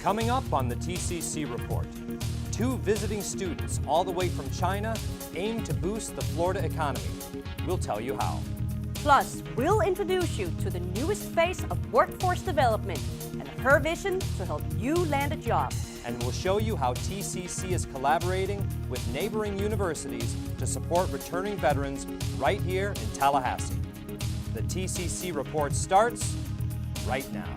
Coming up on the TCC Report, 2 visiting students all the way from China aim to boost the Florida economy. We'll tell you how. Plus, we'll introduce you to the newest face of workforce development and her vision to help you land a job. And we'll show you how TCC is collaborating with neighboring universities to support returning veterans right here in Tallahassee. The TCC Report starts right now.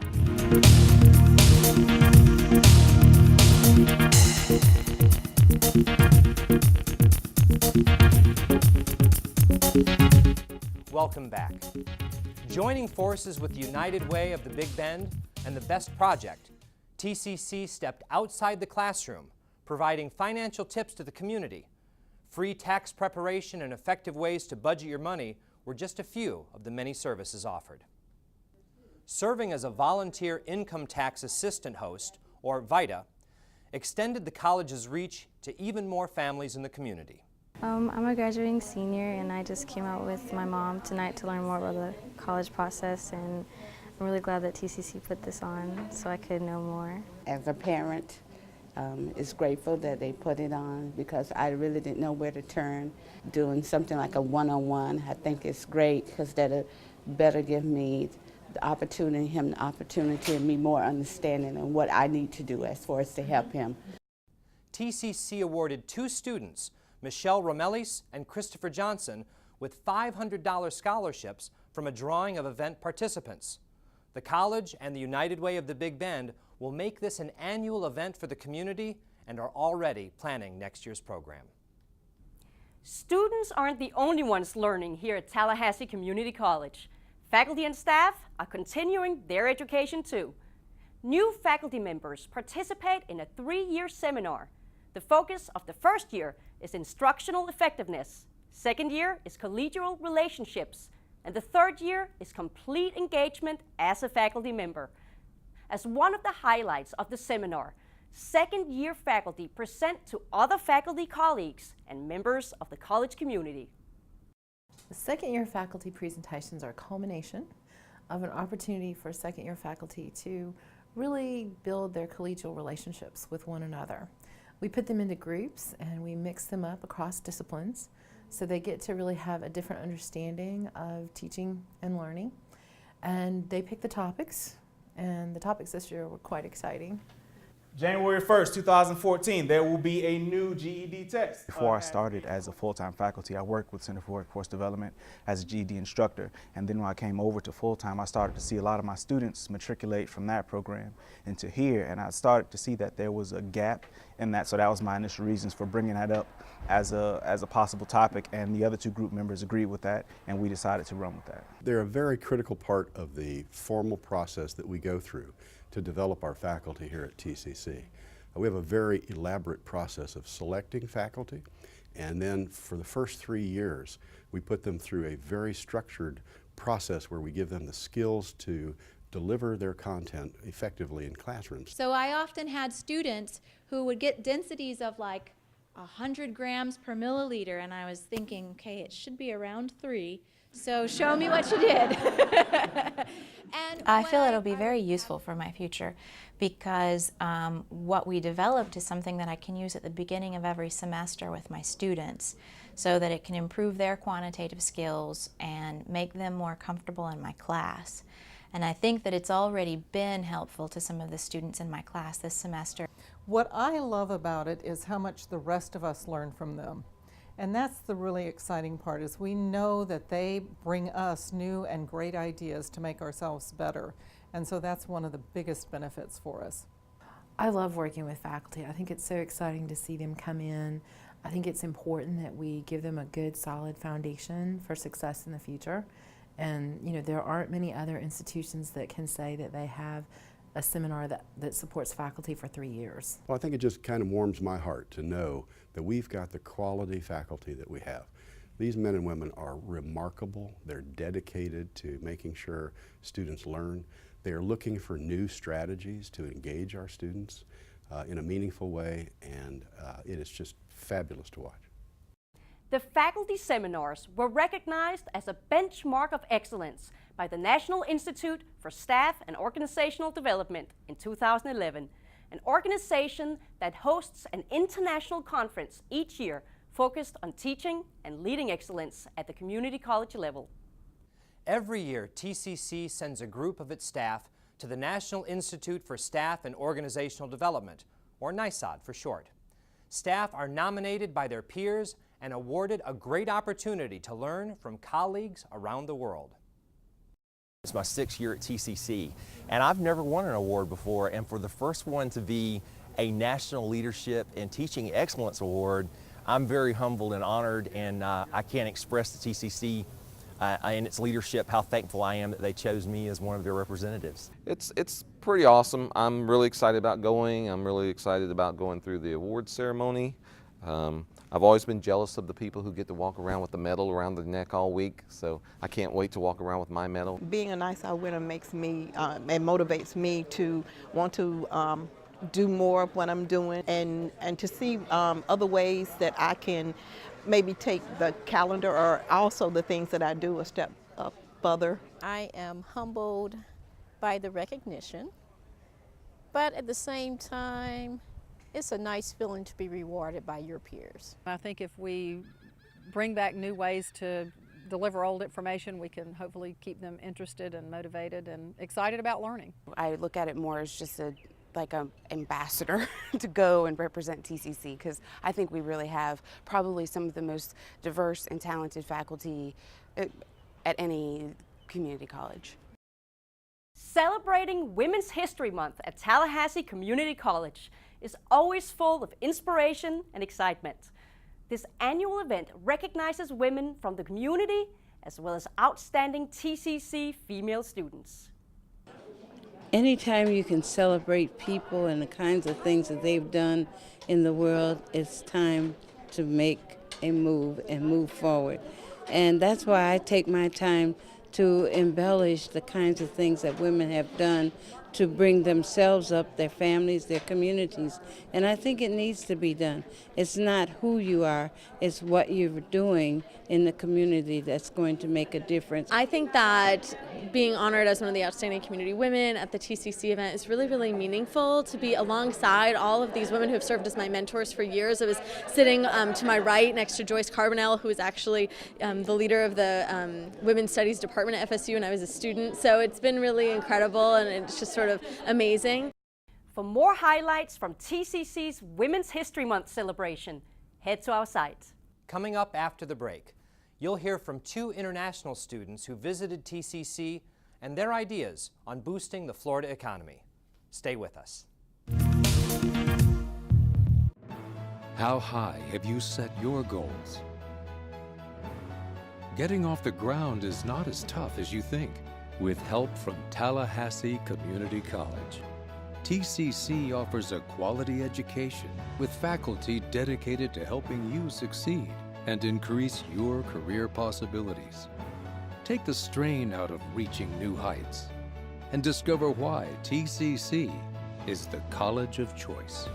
Welcome back. Joining forces with the United Way of the Big Bend and the BEST Project, TCC stepped outside the classroom, providing financial tips to the community. Free tax preparation and effective ways to budget your money were just a few of the many services offered. Serving as a volunteer income tax assistant host, or VITA, extended the college's reach to even more families in the community. I'm a graduating senior, and I just came out with my mom tonight to learn more about the college process, and I'm really glad that TCC put this on so I could know more. As a parent, it's grateful that they put it on because I really didn't know where to turn. Doing something like a one-on-one, I think it's great because that'll better give me the opportunity, him the opportunity, and me more understanding of what I need to do as far as to help him. TCC awarded 2 students, Michelle Romelis and Christopher Johnson, with $500 scholarships from a drawing of event participants. The college and the United Way of the Big Bend will make this an annual event for the community and are already planning next year's program. Students aren't the only ones learning here at Tallahassee Community College. Faculty and staff are continuing their education too. New faculty members participate in a 3-year seminar. The focus of the first year is instructional effectiveness. Second year is collegial relationships. And the third year is complete engagement as a faculty member. As one of the highlights of the seminar, second-year faculty present to other faculty colleagues and members of the college community. The second-year faculty presentations are a culmination of an opportunity for second-year faculty to really build their collegial relationships with one another. We put them into groups and we mix them up across disciplines so they get to really have a different understanding of teaching and learning. And they pick the topics, and the topics this year were quite exciting. January 1st, 2014, there will be a new GED test. Before I started as a full-time faculty, I worked with Center for Workforce Development as a GED instructor. And then when I came over to full-time, I started to see a lot of my students matriculate from that program into here. And I started to see that there was a gap in that. So that was my initial reasons for bringing that up as a possible topic. And the other 2 group members agreed with that, and we decided to run with that. They're a very critical part of the formal process that we go through to develop our faculty here at TCC. We have a very elaborate process of selecting faculty, and then for the first 3 years we put them through a very structured process where we give them the skills to deliver their content effectively in classrooms. So I often had students who would get densities of like 100 grams per milliliter, and I was thinking, okay, it should be around 3. So show me what you did. And I feel it'll be very useful for my future because what we developed is something that I can use at the beginning of every semester with my students so that it can improve their quantitative skills and make them more comfortable in my class. And I think that it's already been helpful to some of the students in my class this semester. What I love about it is how much the rest of us learn from them. And that's the really exciting part, is we know that they bring us new and great ideas to make ourselves better. And so that's one of the biggest benefits for us. I love working with faculty. I think it's so exciting to see them come in. I think it's important that we give them a good, solid foundation for success in the future. And you know, there aren't many other institutions that can say that they have a seminar that supports faculty for 3 years. Well, I think it just kind of warms my heart to know that we've got the quality faculty that we have. These men and women are remarkable. They're dedicated to making sure students learn. They are looking for new strategies to engage our students in a meaningful way, and it is just fabulous to watch. The faculty seminars were recognized as a benchmark of excellence by the National Institute for Staff and Organizational Development in 2011. an organization that hosts an international conference each year focused on teaching and leading excellence at the community college level. Every year, TCC sends a group of its staff to the National Institute for Staff and Organizational Development, or NISOD for short. Staff are nominated by their peers and awarded a great opportunity to learn from colleagues around the world. It's my 6th year at TCC, and I've never won an award before, and for the first one to be a National Leadership and Teaching Excellence Award, I'm very humbled and honored, and I can't express to TCC and its leadership how thankful I am that they chose me as one of their representatives. It's pretty awesome. I'm really excited about going. I'm really excited about going through the award ceremony. I've always been jealous of the people who get to walk around with the medal around their neck all week, so I can't wait to walk around with my medal. Being a NISOD winner makes me, it motivates me to want to do more of what I'm doing and to see other ways that I can maybe take the calendar or also the things that I do a step up further. I am humbled by the recognition, but at the same time, it's a nice feeling to be rewarded by your peers. I think if we bring back new ways to deliver old information, we can hopefully keep them interested and motivated and excited about learning. I look at it more as just like an ambassador to go and represent TCC, because I think we really have probably some of the most diverse and talented faculty at any community college. Celebrating Women's History Month at Tallahassee Community College is always full of inspiration and excitement. This annual event recognizes women from the community as well as outstanding TCC female students. Anytime you can celebrate people and the kinds of things that they've done in the world, it's time to make a move and move forward. And that's why I take my time to embellish the kinds of things that women have done to bring themselves up, their families, their communities. And I think it needs to be done. It's not who you are, it's what you're doing in the community that's going to make a difference. I think that being honored as one of the outstanding community women at the TCC event is really, really meaningful to be alongside all of these women who have served as my mentors for years. I was sitting to my right next to Joyce Carbonell, who is actually the leader of the Women's Studies Department at FSU, and I was a student. So it's been really incredible, and it's just sort of amazing. For more highlights from TCC's Women's History Month celebration, head to our site. Coming up after the break, you'll hear from 2 international students who visited TCC and their ideas on boosting the Florida economy. Stay with us. How high have you set your goals? Getting off the ground is not as tough as you think. With help from Tallahassee Community College, TCC offers a quality education with faculty dedicated to helping you succeed and increase your career possibilities. Take the strain out of reaching new heights and discover why TCC is the college of choice.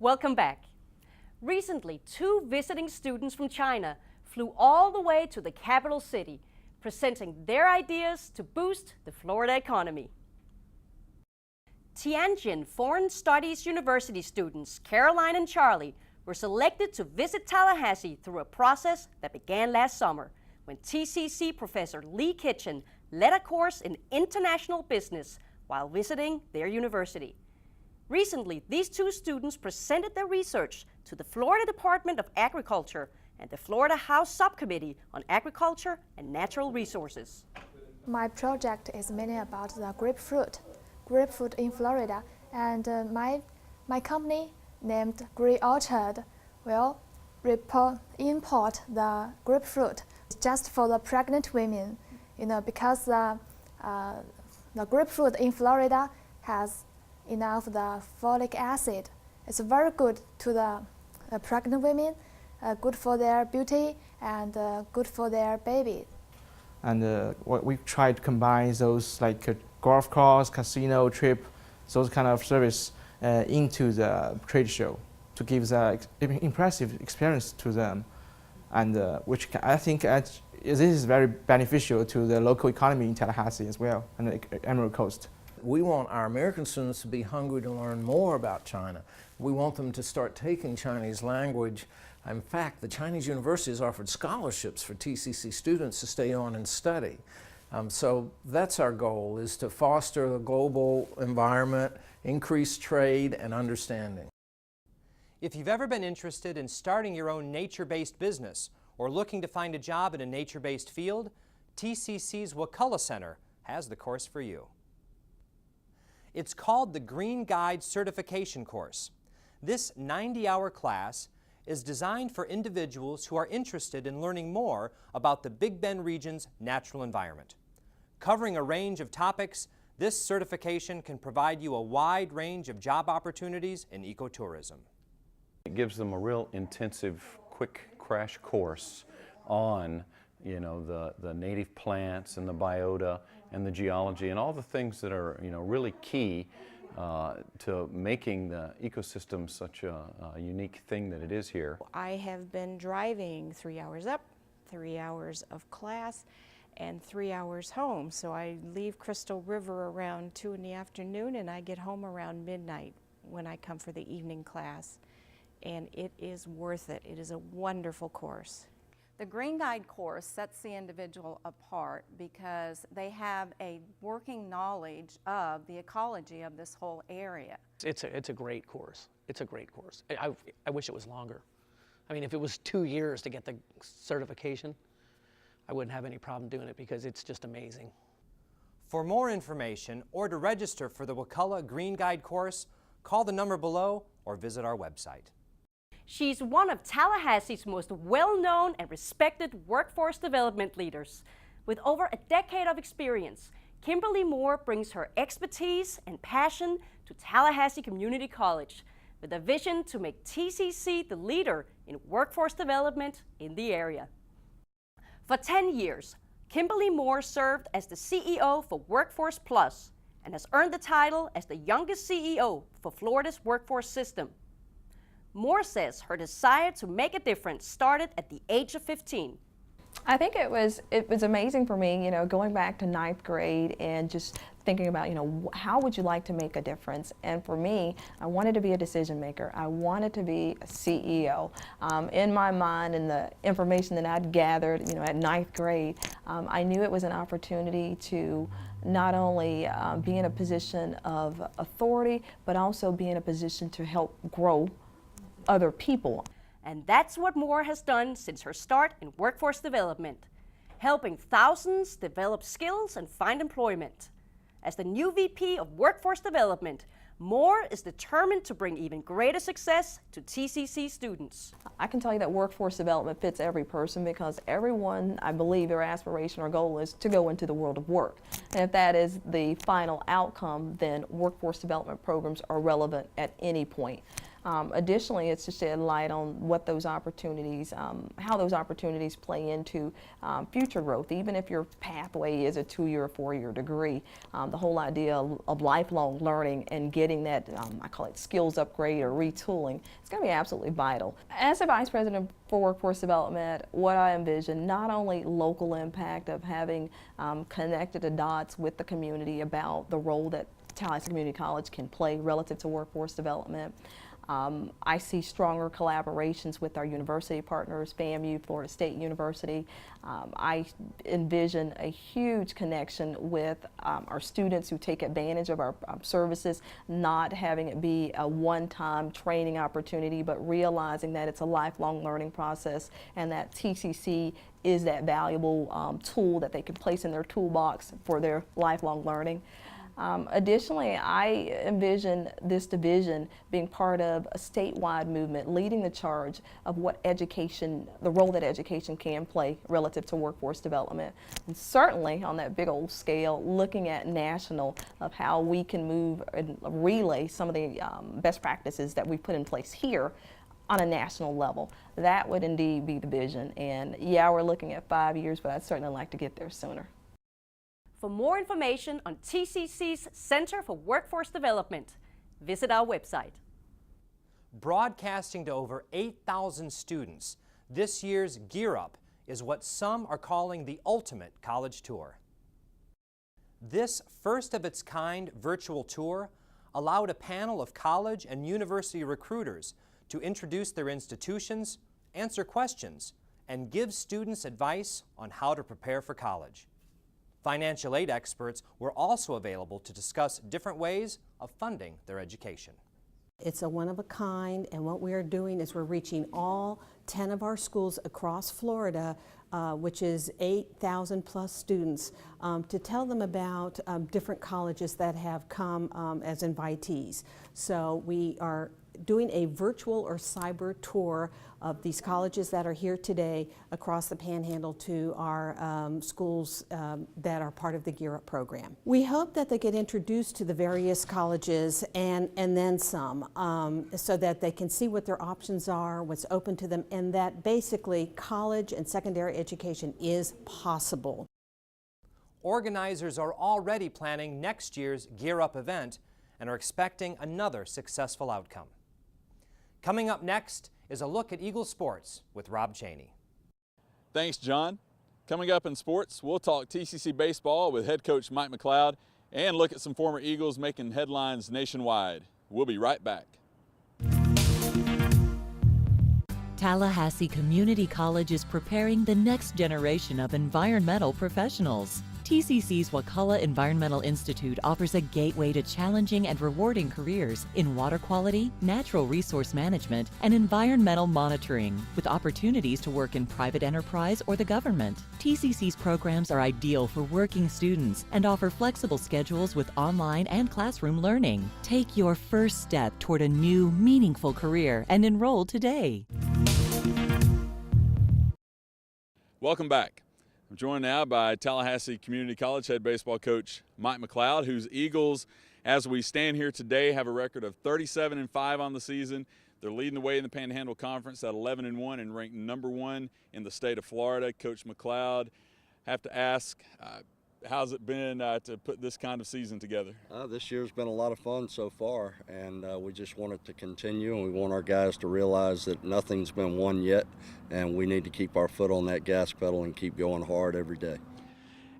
Welcome back. Recently, 2 visiting students from China flew all the way to the capital city, presenting their ideas to boost the Florida economy. Tianjin Foreign Studies University students Caroline and Charlie were selected to visit Tallahassee through a process that began last summer when TCC professor Lee Kitchen led a course in international business while visiting their university. Recently, these 2 students presented their research to the Florida Department of Agriculture and the Florida House Subcommittee on Agriculture and Natural Resources. My project is mainly about the grapefruit in Florida, and my company named Green Orchard will import the grapefruit just for the pregnant women, because the grapefruit in Florida has enough the folic acid. It's very good to the pregnant women, good for their beauty and good for their baby. And what we try to combine those like a golf course, casino trip, those kind of service into the trade show to give the impressive experience to them, and which I think this is very beneficial to the local economy in Tallahassee as well, and the Emerald Coast. We want our American students to be hungry to learn more about China. We want them to start taking Chinese language. In fact, the Chinese universities offered scholarships for TCC students to stay on and study. So that's our goal, is to foster a global environment, increase trade and understanding. If you've ever been interested in starting your own nature-based business or looking to find a job in a nature-based field, TCC's Wakulla Center has the course for you. It's called the Green Guide Certification Course. This 90-hour class is designed for individuals who are interested in learning more about the Big Bend region's natural environment. Covering a range of topics, this certification can provide you a wide range of job opportunities in ecotourism. It gives them a real intensive, quick crash course on, you know, the native plants and the biota and the geology and all the things that are, you know, really key to making the ecosystem such a unique thing that it is here. I have been driving 3 hours up, 3 hours of class, and 3 hours home. So I leave Crystal River around 2 in the afternoon and I get home around midnight when I come for the evening class. And it is worth it. It is a wonderful course. The Green Guide course sets the individual apart because they have a working knowledge of the ecology of this whole area. It's a great course. It's a great course. I wish it was longer. I mean, if it was 2 years to get the certification, I wouldn't have any problem doing it because it's just amazing. For more information or to register for the Wakulla Green Guide course, call the number below or visit our website. She's one of Tallahassee's most well-known and respected workforce development leaders. With over a decade of experience, Kimberly Moore brings her expertise and passion to Tallahassee Community College with a vision to make TCC the leader in workforce development in the area. For 10 years, Kimberly Moore served as the CEO for Workforce Plus and has earned the title as the youngest CEO for Florida's workforce system. Moore says her desire to make a difference started at the age of 15. I think it was amazing for me, you know, going back to 9th grade and just thinking about, you know, how would you like to make a difference? And for me, I wanted to be a decision maker. I wanted to be a CEO. In my mind and the information that I'd gathered, you know, at 9th grade, I knew it was an opportunity to not only be in a position of authority, but also be in a position to help grow other people. And that's what Moore has done since her start in workforce development, helping thousands develop skills and find employment. As the new VP of Workforce Development, Moore is determined to bring even greater success to TCC students. I can tell you that workforce development fits every person because everyone, I believe, their aspiration or goal is to go into the world of work. And if that is the final outcome, then workforce development programs are relevant at any point. Additionally, it's to shed light on what those opportunities, how those opportunities play into future growth. Even if your pathway is a 2-year or 4-year degree, the whole idea of lifelong learning and getting that, I call it skills upgrade or retooling, it's going to be absolutely vital. As a Vice President for Workforce Development, what I envision, not only local impact of having connected the dots with the community about the role that Tallahassee Community College can play relative to workforce development. I see stronger collaborations with our university partners, FAMU, Florida State University. I envision a huge connection with our students who take advantage of our services, not having it be a one-time training opportunity, but realizing that it's a lifelong learning process and that TCC is that valuable tool that they can place in their toolbox for their lifelong learning. Additionally, I envision this division being part of a statewide movement, leading the charge of what education, the role that education can play relative to workforce development. And certainly on that big old scale, looking at national of how we can move and relay some of the best practices that we put in place here on a national level. That would indeed be the vision. And yeah, we're looking at 5 years, but I'd certainly like to get there sooner. For more information on TCC's Center for Workforce Development, visit our website. Broadcasting to over 8,000 students, this year's Gear Up is what some are calling the ultimate college tour. This first-of-its-kind virtual tour allowed a panel of college and university recruiters to introduce their institutions, answer questions, and give students advice on how to prepare for college. Financial aid experts were also available to discuss different ways of funding their education. It's a one-of-a-kind, and what we are doing is we're reaching all 10 of our schools across Florida, which is 8,000 plus students, to tell them about different colleges that have come as invitees. So we are doing a virtual or cyber tour of these colleges that are here today across the Panhandle to our schools that are part of the Gear Up program. We hope that they get introduced to the various colleges and then some, so that they can see what their options are, what's open to them, and that basically college and secondary education is possible. Organizers are already planning next year's Gear Up event and are expecting another successful outcome. Coming up next is a look at Eagle sports with Rob Cheney. Thanks, John. Coming up in sports, we'll talk TCC baseball with head coach Mike McLeod and look at some former Eagles making headlines nationwide. We'll be right back. Tallahassee Community College is preparing the next generation of environmental professionals. TCC's Wakulla Environmental Institute offers a gateway to challenging and rewarding careers in water quality, natural resource management, and environmental monitoring, with opportunities to work in private enterprise or the government. TCC's programs are ideal for working students and offer flexible schedules with online and classroom learning. Take your first step toward a new, meaningful career and enroll today. Welcome back. I'm joined now by Tallahassee Community College head baseball coach Mike McLeod, whose Eagles, as we stand here today, have a record of 37-5 on the season. They're leading the way in the Panhandle Conference at 11-1 and ranked #1 in the state of Florida. Coach McLeod, have to ask, how's it been to put this kind of season together? This year's been a lot of fun so far, and we just want it to continue, and we want our guys to realize that nothing's been won yet, and we need to keep our foot on that gas pedal and keep going hard every day.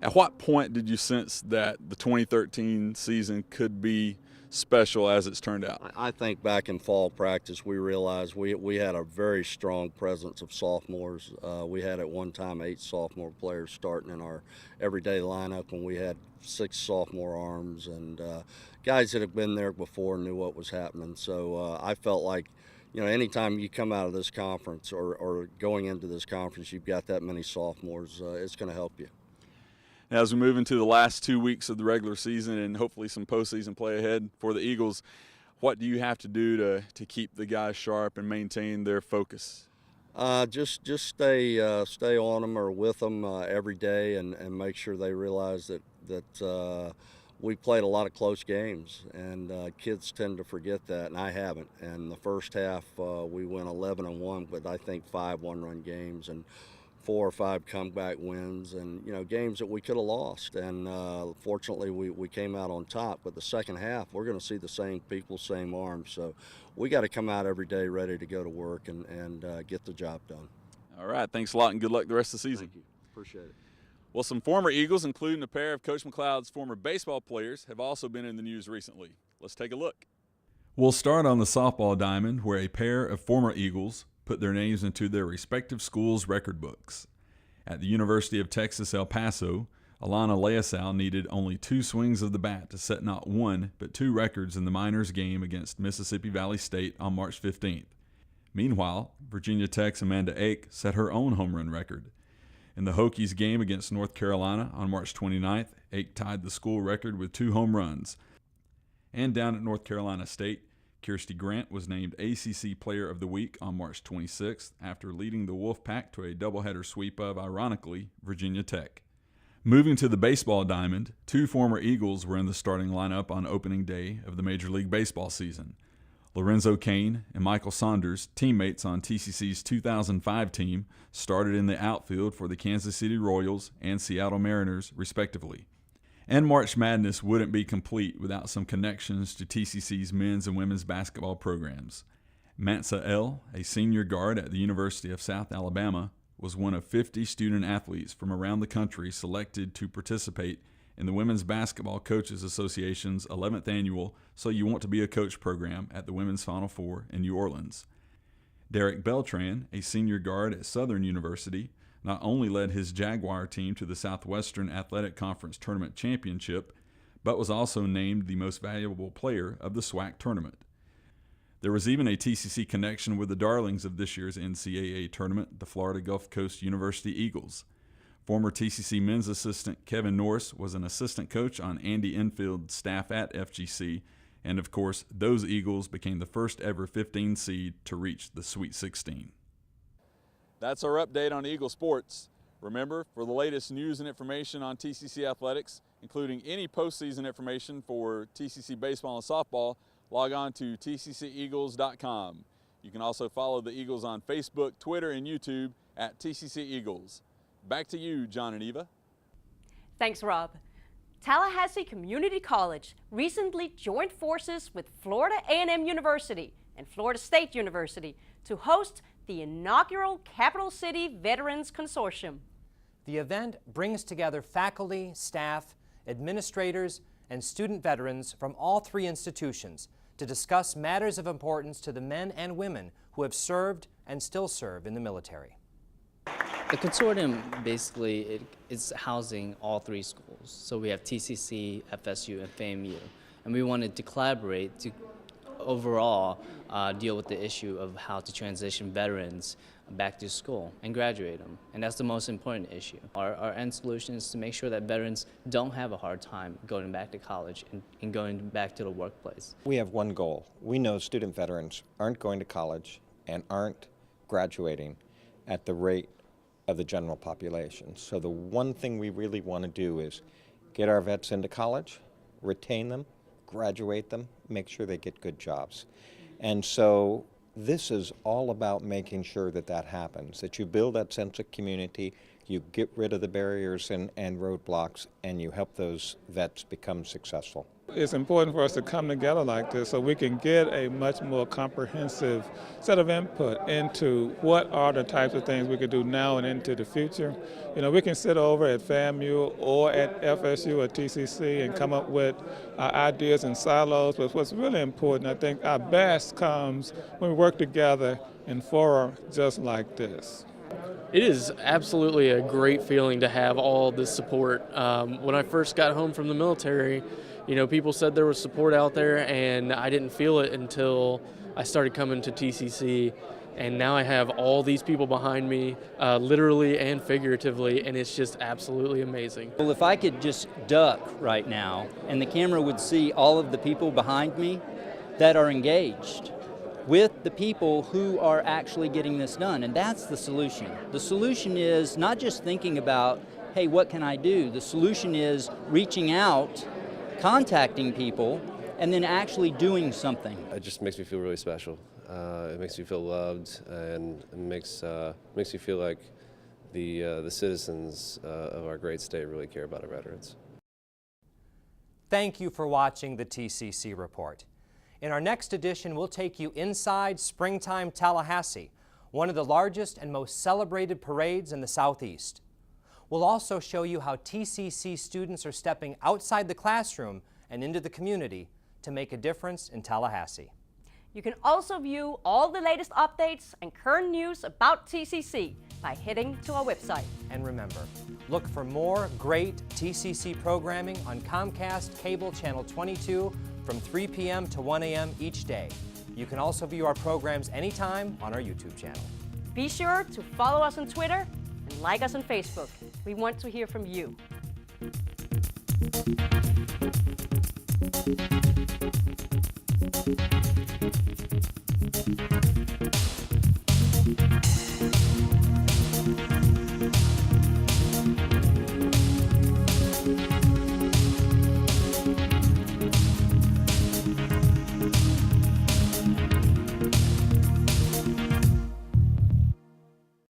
At what point did you sense that the 2013 season could be special as it's turned out? I think back in fall practice we realized we had a very strong presence of sophomores. We had at one time 8 sophomore players starting in our everyday lineup, and we had 6 sophomore arms, and guys that have been there before knew what was happening. So I felt like, you know, anytime you come out of this conference or going into this conference, you've got that many sophomores, it's going to help you. As we move into the last 2 weeks of the regular season and hopefully some postseason play ahead for the Eagles, what do you have to do to keep the guys sharp and maintain their focus? Just stay on them or with them every day, and make sure they realize that we played a lot of close games, and kids tend to forget that, and I haven't. And the first half we went 11-1, but I think 5 one-run games and 4 or 5 comeback wins, and you know, games that we could have lost, and fortunately we came out on top. But the second half we're going to see the same people, same arms, so we got to come out every day ready to go to work and get the job done. All right, thanks a lot and good luck the rest of the season. Thank you, appreciate it. Well, some former Eagles, including a pair of Coach McLeod's former baseball players, have also been in the news recently. Let's take a look. We'll start on the softball diamond, where a pair of former Eagles put their names into their respective schools' record books. At the University of Texas, El Paso, Alana Leasau needed only 2 swings of the bat to set not 1 but 2 records in the minors game against Mississippi Valley State on March 15th. Meanwhile, Virginia Tech's Amanda Ake set her own home run record. In the Hokies game against North Carolina on March 29th, Ake tied the school record with 2 home runs. And down at North Carolina State, Kirsty Grant was named ACC Player of the Week on March 26th after leading the Wolfpack to a doubleheader sweep of, ironically, Virginia Tech. Moving to the baseball diamond, 2 former Eagles were in the starting lineup on opening day of the Major League Baseball season. Lorenzo Cain and Michael Saunders, teammates on TCC's 2005 team, started in the outfield for the Kansas City Royals and Seattle Mariners, respectively. And March Madness wouldn't be complete without some connections to TCC's men's and women's basketball programs. Mansa L., a senior guard at the University of South Alabama, was one of 50 student athletes from around the country selected to participate in the Women's Basketball Coaches Association's 11th annual So You Want to Be a Coach program at the Women's Final Four in New Orleans. Derek Beltran, a senior guard at Southern University, not only led his Jaguar team to the Southwestern Athletic Conference Tournament Championship, but was also named the most valuable player of the SWAC tournament. There was even a TCC connection with the darlings of this year's NCAA tournament, the Florida Gulf Coast University Eagles. Former TCC men's assistant Kevin Norris was an assistant coach on Andy Enfield's staff at FGC, and of course, those Eagles became the first ever 15 seed to reach the Sweet 16. That's our update on Eagle Sports. Remember, for the latest news and information on TCC athletics, including any postseason information for TCC baseball and softball, log on to tcceagles.com. You can also follow the Eagles on Facebook, Twitter, and YouTube at TCC Eagles. Back to you, John and Eva. Thanks, Rob. Tallahassee Community College recently joined forces with Florida A&M University and Florida State University to host the inaugural Capital City Veterans Consortium. The event brings together faculty, staff, administrators, and student veterans from all three institutions to discuss matters of importance to the men and women who have served and still serve in the military. The consortium basically is housing all three schools. So we have TCC, FSU, and FAMU. And we wanted to collaborate to overall deal with the issue of how to transition veterans back to school and graduate them. And that's the most important issue. Our end solution is to make sure that veterans don't have a hard time going back to college and going back to the workplace. We have one goal. We know student veterans aren't going to college and aren't graduating at the rate of the general population. So the one thing we really want to do is get our vets into college, retain them, graduate them, make sure they get good jobs. And so this is all about making sure that that happens, that you build that sense of community, you get rid of the barriers and roadblocks, and you help those vets become successful. It's important for us to come together like this so we can get a much more comprehensive set of input into what are the types of things we could do now and into the future. You know, we can sit over at FAMU or at FSU or TCC and come up with ideas in silos, but what's really important, I think our best comes when we work together in fora just like this. It is absolutely a great feeling to have all this support. When I first got home from the military, you know, people said there was support out there, and I didn't feel it until I started coming to TCC. And now I have all these people behind me, literally and figuratively, and it's just absolutely amazing. Well, if I could just duck right now, and the camera would see all of the people behind me that are engaged with the people who are actually getting this done, and that's the solution. The solution is not just thinking about, hey, what can I do? The solution is reaching out, contacting people, and then actually doing something. It just makes me feel really special. It makes me feel loved, and it makes me feel like the citizens of our great state really care about our veterans. Thank you for watching the TCC Report. In our next edition, we'll take you inside Springtime Tallahassee, one of the largest and most celebrated parades in the Southeast. We'll also show you how TCC students are stepping outside the classroom and into the community to make a difference in Tallahassee. You can also view all the latest updates and current news about TCC by heading to our website. And remember, look for more great TCC programming on Comcast Cable Channel 22 from 3 p.m. to 1 a.m. each day. You can also view our programs anytime on our YouTube channel. Be sure to follow us on Twitter and like us on Facebook. We want to hear from you.